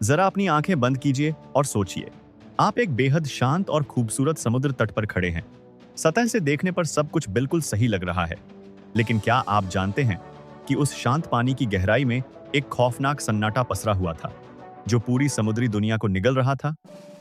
जरा अपनी आंखें बंद कीजिए और सोचिए। आप एक बेहद शांत और खूबसूरत समुद्र तट पर खड़े हैं। सतह से देखने पर सब कुछ बिल्कुल सही लग रहा है, लेकिन क्या आप जानते हैं कि उस शांत पानी की गहराई में एक खौफनाक सन्नाटा पसरा हुआ था, जो पूरी समुद्री दुनिया को निगल रहा था।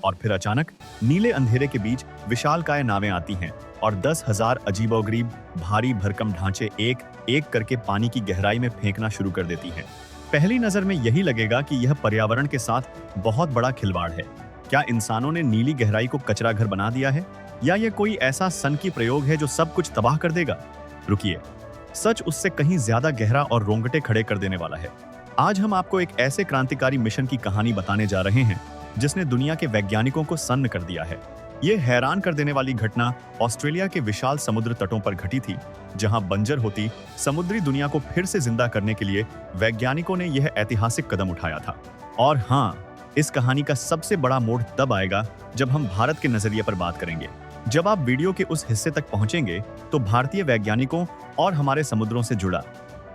और फिर अचानक नीले अंधेरे के बीच विशालकाय नावें आती हैं और 10,000 अजीबोगरीब भारी भरकम ढांचे एक एक करके पानी की गहराई में फेंकना शुरू कर देती हैं। पहली नजर में यही लगेगा कि यह पर्यावरण के साथ बहुत बड़ा खिलवाड़ है। क्या इंसानों ने नीली गहराई को कचरा घर बना दिया है, या यह कोई ऐसा सनकी प्रयोग है जो सब कुछ तबाह कर देगा? रुकिए, सच उससे कहीं ज्यादा गहरा और रोंगटे खड़े कर देने वाला है। आज हम आपको एक ऐसे क्रांतिकारी मिशन की कहानी बताने जा रहे हैं जिसने दुनिया के वैज्ञानिकों को सन्न कर दिया है। ये हैरान कर देने वाली घटना ऑस्ट्रेलिया के विशाल समुद्र तटों पर घटी थी, जहां बंजर होती समुद्री दुनिया को फिर से जिंदा करने के लिए वैज्ञानिकों ने यह ऐतिहासिक कदम उठाया था। और हाँ, इस कहानी का सबसे बड़ा मोड़ तब आएगा जब हम भारत के नजरिए पर बात करेंगे। जब आप वीडियो के उस हिस्से तक पहुंचेंगे तो भारतीय वैज्ञानिकों और हमारे समुद्रों से जुड़ा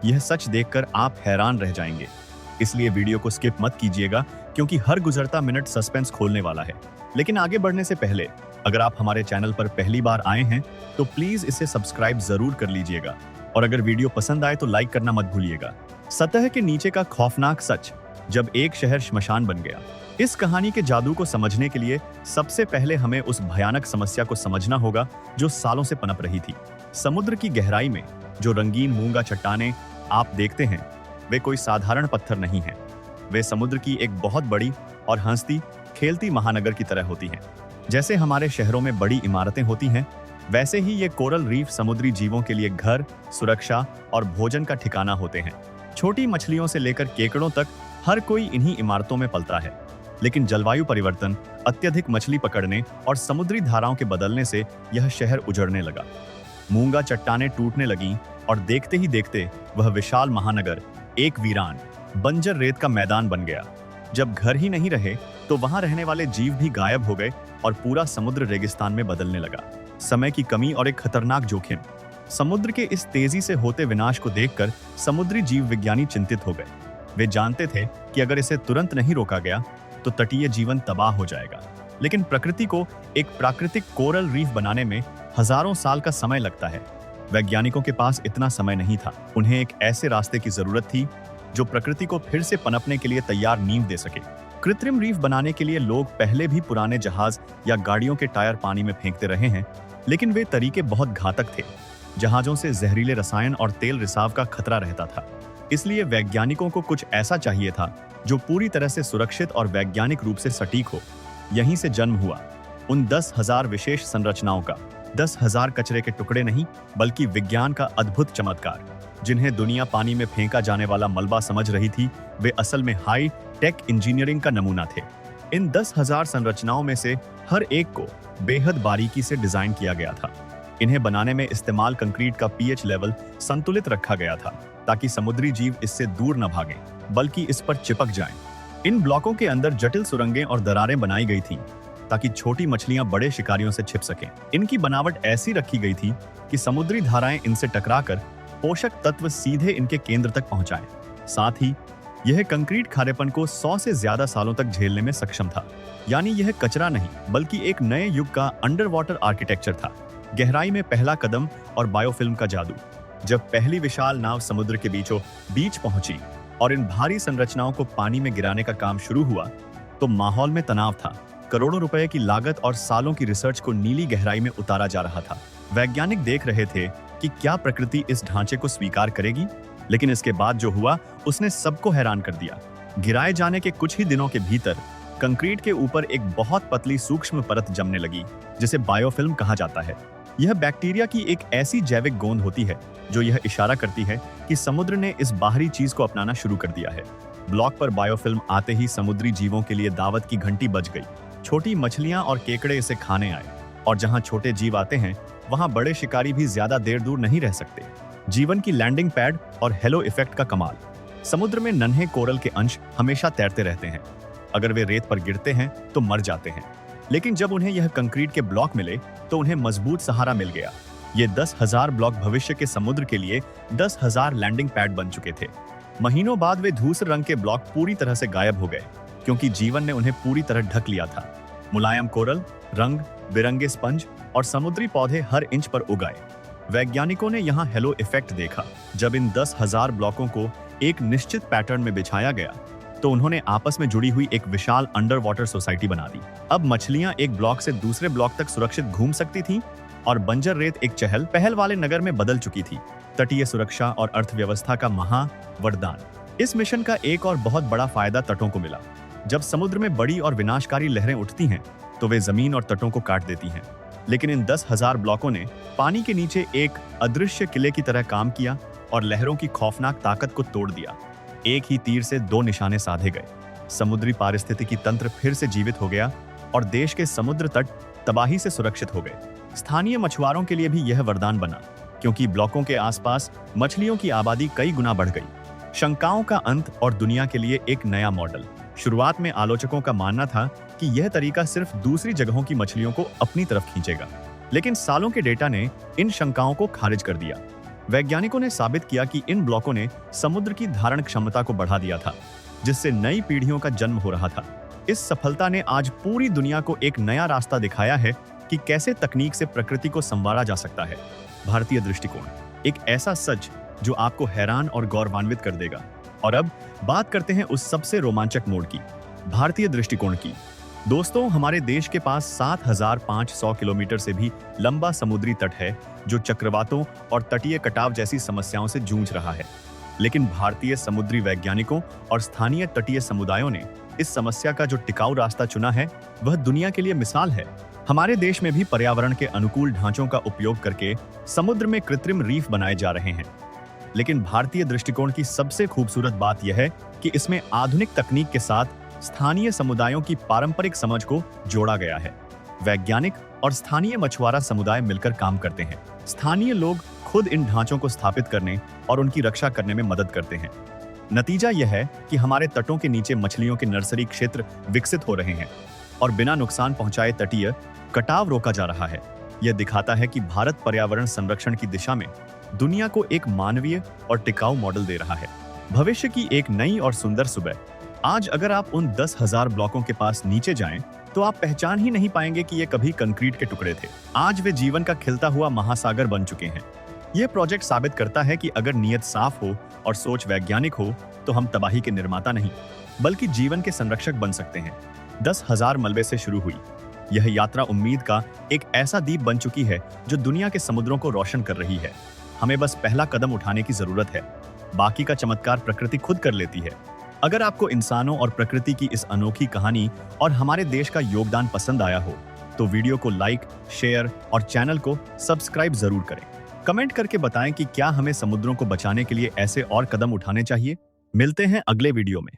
यह सच देखकर आप हैरान रह जाएंगे। इसलिए वीडियो को स्किप मत कीजिएगा, क्योंकि हर गुजरता मिनट सस्पेंस खोलने वाला है। लेकिन आगे बढ़ने से पहले अगर आप हमारे चैनल पर पहली बार आए हैं तो प्लीज इसे सब्सक्राइब जरूर कर लीजिएगा, और अगर वीडियो पसंद आए तो लाइक करना मत भूलिएगा। सतह के नीचे का खौफनाक सच, जब एक शहर श्मशान बन गया। इस कहानी के जादू को समझने के लिए सबसे पहले हमें उस भयानक समस्या को समझना होगा जो सालों से पनप रही थी। समुद्र की गहराई में जो रंगीन मूंगा चट्टानें आप देखते हैं, वे कोई साधारण पत्थर नहीं हैं। वे समुद्र की एक बहुत बड़ी और हंसती खेलती महानगर की तरह होती हैं। जैसे हमारे शहरों में बड़ी इमारतें होती हैं, वैसे ही ये कोरल रीफ समुद्री जीवों के लिए घर, सुरक्षा और भोजन का ठिकाना होते हैं। छोटी मछलियों से लेकर केकड़ों तक हर कोई इन्हीं इमारतों में पलता है। लेकिन जलवायु परिवर्तन, अत्यधिक मछली पकड़ने और समुद्री धाराओं के बदलने से यह शहर उजड़ने लगा। मूंगा चट्टानें टूटने लगीं और देखते ही देखते वह विशाल महानगर एक वीरान, बंजर रेत का मैदान बन गया। जब घर ही नहीं रहे तो वहां रहने वाले जीव भी गायब हो गए और पूरा समुद्र रेगिस्तान में बदलने लगा। समय की कमी और एक खतरनाक जोखिम। समुद्र के इस तेजी से होते विनाश को देखकर समुद्री जीव विज्ञानी चिंतित हो गए। वे जानते थे कि अगर इसे तुरंत नहीं रोका गया तो तटीय जीवन तबाह हो जाएगा। लेकिन प्रकृति को एक प्राकृतिक कोरल रीफ बनाने में हजारों साल का समय लगता है। वैज्ञानिकों के पास इतना समय नहीं था। उन्हें एक ऐसे रास्ते की जरूरत थी जो प्रकृति को फिर से पनपने के लिए तैयार नींव दे सके। कृत्रिम रीफ बनाने के लिए लोग पहले भी पुराने जहाज या गाड़ियों के टायर पानी में फेंकते रहे हैं, लेकिन वे तरीके बहुत घातक थे। जहाजों से जहरीले रसायन और तेल रिसाव का खतरा रहता था। इसलिए वैज्ञानिकों को कुछ ऐसा चाहिए था जो पूरी तरह से सुरक्षित और वैज्ञानिक रूप से सटीक हो। यहीं से जन्म हुआ उन 10,000 विशेष संरचनाओं का। 10,000 कचरे के टुकड़े नहीं, बल्कि विज्ञान का अद्भुत चमत्कार। जिन्हें दुनिया पानी में फेंका जाने वाला मलबा समझ रही थी, वे असल में हाई टेक इंजीनियरिंग का नमूना थे। इन 10,000 संरचनाओं में से हर एक को बेहद बारीकी से डिजाइन किया गया था। इन्हें बनाने में इस्तेमाल कंक्रीट का पीएच लेवल संतुलित रखा गया था, ताकि समुद्री जीव इससे दूर न भागें, बल्कि इस पर चिपक जाएं। इन ब्लॉकों के अंदर जटिल सुरंगें और दरारें बनाई गई थीं, ताकि छोटी मछलियां बड़े शिकारियों से छिप सकें। इनकी बनावट ऐसी रखी गई थी कि समुद्री धाराएं इनसे टकराकर पोषक तत्व सीधे इनके केंद्र तक पहुंचाएं। साथ ही यह कंक्रीट खारेपन को 100 से ज्यादा सालों तक झेलने में सक्षम था। यानी यह कचरा नहीं, बल्कि एक नए युग का अंडर वाटर आर्किटेक्चर था। गहराई में पहला कदम और बायोफिल्म का जादू। जब पहली विशाल नाव समुद्र के बीचों बीच पहुंची और इन भारी संरचनाओं को पानी में गिराने का काम शुरू हुआ, तो माहौल में तनाव था। करोड़ों रुपए की लागत और सालों की रिसर्च को नीली गहराई में उतारा जा रहा था। वैज्ञानिक देख रहे थे कि क्या प्रकृति इस ढांचे को स्वीकार करेगी। लेकिन इसके बाद जो हुआ उसने सबको हैरान कर दिया। गिराए जाने के कुछ ही दिनों के भीतर कंक्रीट के ऊपर एक बहुत पतली सूक्ष्म परत जमने लगी, जिसे बायोफिल्म कहा जाता है। यह बैक्टीरिया की एक ऐसी जैविक गोंद होती है जो यह इशारा करती है कि समुद्र ने इस बाहरी चीज को अपनाना शुरू कर दिया है। ब्लॉक पर बायोफिल्म आते ही समुद्री जीवों के लिए दावत की घंटी बज गई। छोटी मछलियां और केकड़े इसे खाने आए, और जहां छोटे जीव आते हैं वहां बड़े शिकारी भी ज्यादा देर दूर नहीं रह सकते। जीवन की लैंडिंग पैड और हेलो इफेक्ट का कमाल। समुद्र में नन्हे कोरल के अंश हमेशा तैरते रहते हैं। अगर वे रेत पर गिरते हैं तो मर जाते हैं, लेकिन जब उन्हें यह कंक्रीट के ब्लॉक मिले तो उन्हें मजबूत सहारा मिल गया। ये 10,000 ब्लॉक भविष्य के समुद्र के लिए 10,000 लैंडिंग पैड बन चुके थे। महीनों बाद वे धूसर रंग के ब्लॉक पूरी तरह से गायब हो गए। क्योंकि जीवन ने उन्हें पूरी तरह ढक लिया था। मुलायम कोरल, रंग बिरंगे स्पंज और समुद्री पौधे हर इंच पर उगाए। वैज्ञानिकों ने यहाँ हेलो इफेक्ट देखा। जब इन 10,000 ब्लॉकों को एक निश्चित पैटर्न में बिछाया गया तो उन्होंने आपस में जुड़ी हुई एक विशाल अंडर वाटर सोसाइटी बना दी। अब मछलियां एक ब्लॉक से दूसरे ब्लॉक तक सुरक्षित घूम सकती थीं और बंजर रेत एक चहल पहल वाले नगर में बदल चुकी थी। तटीय सुरक्षा और अर्थव्यवस्था का महा वरदान। इस मिशन का एक और बहुत बड़ा फायदा तटों को मिला। जब समुद्र में बड़ी और विनाशकारी लहरें उठती हैं तो वे जमीन और तटों को काट देती हैं, लेकिन इन 10,000 ब्लॉकों ने पानी के नीचे एक अदृश्य किले की तरह काम किया और लहरों की खौफनाक ताकत को तोड़ दिया। एक ही तीर से दो निशाने साधे गए। समुद्री पारिस्थितिकी तंत्र फिर से जीवित हो गया और देश के समुद्र तट तबाही से सुरक्षित हो गए। स्थानीय मछुआरों के लिए भी यह वरदान बना, क्योंकि ब्लॉकों के आसपास मछलियों की आबादी कई गुना बढ़ गई। शंकाओं का अंत और दुनिया के लिए एक नया मॉडल। शुरुआत में आलोचकों का मानना था कि यह तरीका सिर्फ दूसरी जगहों की मछलियों को अपनी तरफ खींचेगा, लेकिन सालों के डेटा ने इन शंकाओं को खारिज कर दिया। वैज्ञानिकों ने साबित किया कि इन ब्लॉकों ने समुद्र की धारण क्षमता को बढ़ा दिया था, जिससे नई पीढ़ियों का जन्म हो रहा था। इस सफलता ने आज पूरी दुनिया को एक नया रास्ता दिखाया है कि कैसे तकनीक से प्रकृति को संवारा जा सकता है। भारतीय दृष्टिकोण, एक ऐसा सच जो आपको हैरान और गौरवान्वित कर देगा। और अब बात करते हैं उस सबसे रोमांचक मोड़ की, भारतीय दृष्टिकोण की। दोस्तों, हमारे देश के पास 7,500 किलोमीटर से भी लंबा समुद्री तट है जो चक्रवातों और तटीय कटाव जैसी समस्याओं से जूझ रहा है। लेकिन भारतीय समुद्री वैज्ञानिकों और स्थानीय तटीय समुदायों ने इस समस्या का जो टिकाऊ रास्ता चुना है वह दुनिया के लिए मिसाल है। हमारे देश में भी पर्यावरण के अनुकूल ढांचों का उपयोग करके समुद्र में कृत्रिम रीफ बनाए जा रहे हैं। लेकिन भारतीय दृष्टिकोण की सबसे खूबसूरत बात यह है कि इसमें आधुनिक तकनीक के साथ स्थानीय समुदायों की पारंपरिक समझ को जोड़ा गया है। वैज्ञानिक और स्थानीय मछुआरा समुदाय मिलकर काम करते हैं। स्थानीय लोग खुद इन ढांचों को स्थापित करने और उनकी रक्षा करने में मदद करते हैं। नतीजा यह है कि हमारे तटों के नीचे मछलियों के नर्सरी क्षेत्र विकसित हो रहे हैं और बिना नुकसान पहुंचाए तटीय कटाव रोका जा रहा है। यह दिखाता है कि भारत पर्यावरण संरक्षण की दिशा में दुनिया को एक मानवीय और टिकाऊ मॉडल दे रहा है। भविष्य की एक नई और सुंदर सुबह। आज अगर आप उन 10,000 ब्लॉकों के पास नीचे जाएं, तो आप पहचान ही नहीं पाएंगे कि ये कभी कंक्रीट के टुकड़े थे। आज वे जीवन का खिलता हुआ महासागर बन चुके हैं। यह प्रोजेक्ट साबित करता है कि अगर नीयत साफ हो और सोच वैज्ञानिक हो तो हम तबाही के निर्माता नहीं, बल्कि जीवन के संरक्षक बन सकते हैं। 10,000 मलबे से शुरू हुई यह यात्रा उम्मीद का एक ऐसा दीप बन चुकी है जो दुनिया के समुद्रों को रोशन कर रही है। हमें बस पहला कदम उठाने की जरूरत है। बाकी का चमत्कार प्रकृति खुद कर लेती है। अगर आपको इंसानों और प्रकृति की इस अनोखी कहानी और हमारे देश का योगदान पसंद आया हो तो वीडियो को लाइक, शेयर और चैनल को सब्सक्राइब जरूर करें। कमेंट करके बताएं कि क्या हमें समुद्रों को बचाने के लिए ऐसे और कदम उठाने चाहिए। मिलते हैं अगले वीडियो में।